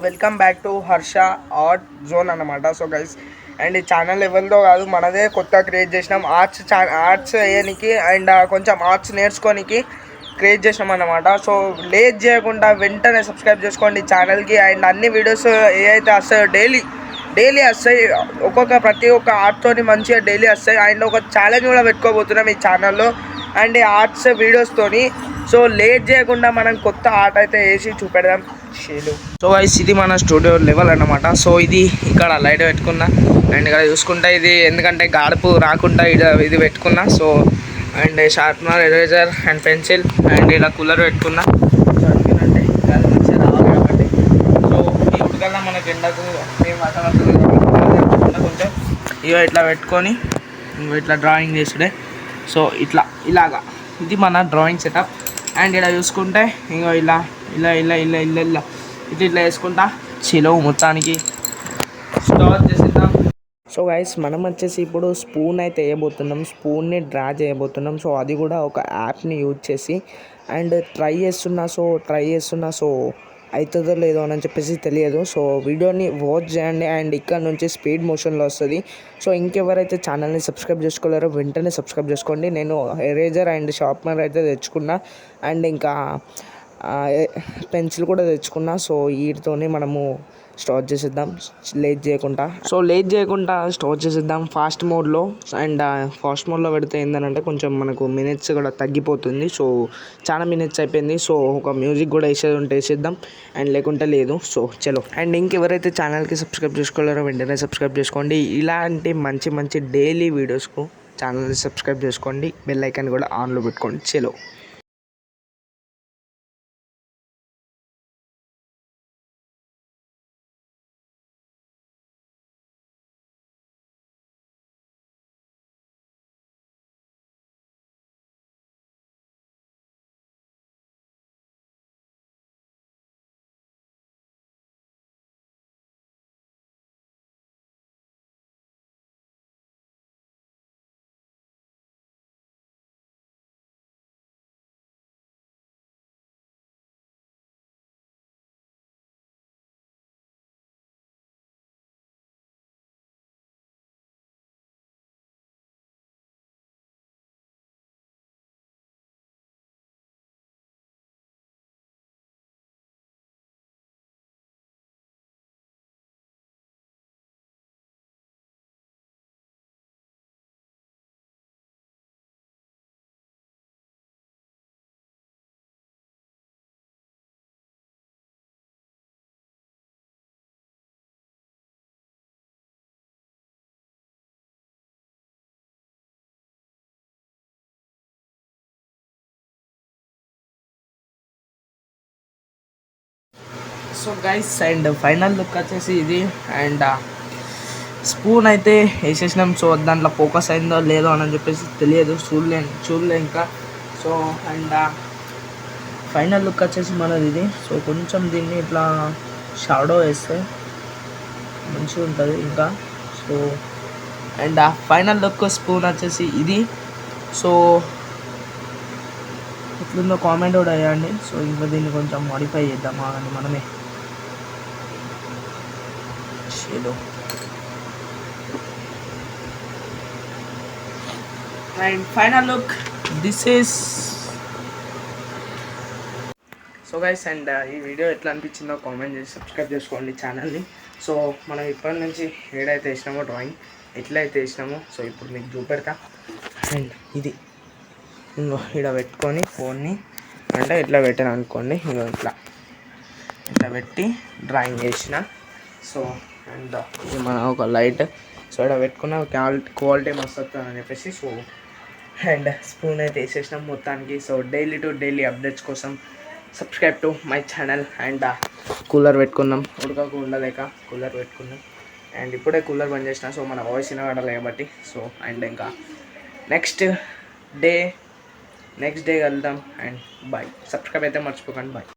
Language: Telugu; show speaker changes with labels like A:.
A: Welcome back to Harsha art zone అన్నమాట. సో గైస్ అండ్ ఈ ఛానల్ ఎవరిదో కాదు, మనదే కొత్తగా క్రియేట్ చేసినాం. ఆర్ట్స్ వేయడానికి అండ్ కొంచెం ఆర్ట్స్ నేర్చుకోనికి క్రియేట్ చేసినాం అన్నమాట. సో లేట్ చేయకుండా వెంటనే సబ్స్క్రైబ్ చేసుకోండి ఛానల్కి. అండ్ అన్ని వీడియోస్ ఏ అయితే వస్తాయో డైలీ వస్తాయి. ప్రతి ఒక్క ఆర్ట్తోని మంచిగా డైలీ వస్తాయి. అండ్ ఒక ఛాలెంజ్ కూడా పెట్టుకోబోతున్నాం ఈ ఛానల్లో అండ్ ఆర్ట్స్ వీడియోస్తోని. సో లేట్ చేయకుండా మనం కొత్త ఆర్ట్ అయితే వేసి చూపెడదాం. సో గైస్ ఇది మన స్టూడియో లెవెల్ అన్నమాట. సో ఇది ఇక్కడ లైట్ పెట్టుకున్నా అండ్ ఇక్కడ చూసుకుంటే ఇది ఎందుకంటే గాడుపు రాకుండా ఇది పెట్టుకున్నా. So and sharpener, eraser and pencil and ఇలా కూలర్ పెట్టుకున్నా. సో ఎందుకంటే గాలి మంచిగా రావాలి కాబట్టి. సో ఈ ఉడకల్లా మనకి ఎండకు మేము వాతావరణం కొంచెం ఇట్లా పెట్టుకొని ఇట్లా డ్రాయింగ్ చేసుడే. సో ఇలాగా ఇది మన డ్రాయింగ్ సెటప్. అండ్ ఇలా చూసుకుంటే ఇంకో ఇలా ఇట్లా వేసుకుంటా చిలో మొత్తానికి స్టార్ట్ చేసేద్దాం. సో గైస్ మనం వచ్చేసి ఇప్పుడు స్పూన్ అయితే వేయబోతున్నాం, స్పూన్ని డ్రా చేయబోతున్నాం. సో అది కూడా ఒక యాప్ని యూజ్ చేసి అండ్ ట్రై చేస్తున్నా. సో అవుతుందో లేదో అని చెప్పేసి తెలియదు. సో వీడియోని వాచ్ చేయండి అండ్ ఇక్కడ నుంచి స్పీడ్ మోషన్లో వస్తుంది. సో ఇంకెవరైతే ఛానల్ని సబ్స్క్రైబ్ చేసుకోలేరో వెంటనే సబ్స్క్రైబ్ చేసుకోండి. నేను ఎరేజర్ అండ్ షార్ప్నర్ అయితే తెచ్చుకున్నా అండ్ ఇంకా పెన్సిల్ కూడా తెచ్చుకున్నా. సో వీటితోనే మనము స్టార్ట్ చేసేద్దాం లేట్ చేయకుండా స్టార్ట్ చేసేద్దాం ఫాస్ట్ మోడ్లో. అండ్ ఫాస్ట్ మోడ్లో పెడితే ఏంటంటే కొంచెం మనకు మినిట్స్ కూడా తగ్గిపోతుంది. సో చాలా మినిట్స్ అయిపోయింది. సో ఒక మ్యూజిక్ కూడా వేసేది ఉంటే వేసేద్దాం అండ్ లేకుంటే లేదు. సో చలో. అండ్ ఇంకెవరైతే ఛానల్కి సబ్స్క్రైబ్ చేసుకోలేరో వెంటనే సబ్స్క్రైబ్ చేసుకోండి. ఇలాంటి మంచి డైలీ వీడియోస్కు ఛానల్ని సబ్స్క్రైబ్ చేసుకోండి, బెల్ ఐకాన్ కూడా ఆన్లో పెట్టుకోండి. చలో. So guys and final look వచ్చేసి ఇది. అండ్ స్పూన్ అయితే వేసేసినాం. సో దాంట్లో ఫోకస్ అయిందో లేదో అని చెప్పేసి తెలియదు, చూడలే ఇంకా. సో అండ్ ఫైనల్ లుక్ వచ్చేసి మనది ఇది. సో కొంచెం దీన్ని ఇట్లా షాడో వేస్తే మంచిగా ఉంటుంది ఇంకా. So and final look spoon వచ్చేసి ఇది. సో ఎట్లుందో కామెంట్ కూడా వేయండి. సో ఇంకా దీన్ని కొంచెం మాడిఫై చేద్దాం అని మనమే. And final look this is. So guys and ఈ వీడియో ఎట్లా అనిపించిందో కామెంట్ చేసి సబ్స్క్రైబ్ చేసుకోండి ఛానల్ని. సో మనం ఇప్పటి నుంచి ఏడైతే వేసినామో డ్రాయింగ్ ఎట్లయితే వేసినామో సో ఇప్పుడు మీకు చూపెడతా. అండ్ ఇది ఇక్కడ పెట్టుకొని ఫోన్ని అంటే ఇట్లా పెట్టాను అనుకోండి, ఇట్లా పెట్టి డ్రాయింగ్ వేసిన. సో అండ్ ఇది మన ఒక లైట్. సో ఇక్కడ పెట్టుకున్న క్వాలిటీ మస్తు వస్తుంది అని చెప్పేసి. సో అండ్ స్పూన్ అయితే వేసేసినాం మొత్తానికి. సో డైలీ అప్డేట్స్ కోసం subscribe to my channel. And cooler పెట్టుకున్నాం, ఉండలేక కూలర్ పెట్టుకున్నాం. అండ్ ఇప్పుడే కూలర్ బంద్ చేసిన. సో మన వాయిస్ వినబడాలి కాబట్టి. సో అండ్ ఇంకా నెక్స్ట్ డే కలుద్దాం. And bye. సబ్స్క్రైబ్ అయితే మర్చిపోకండి. బాయ్.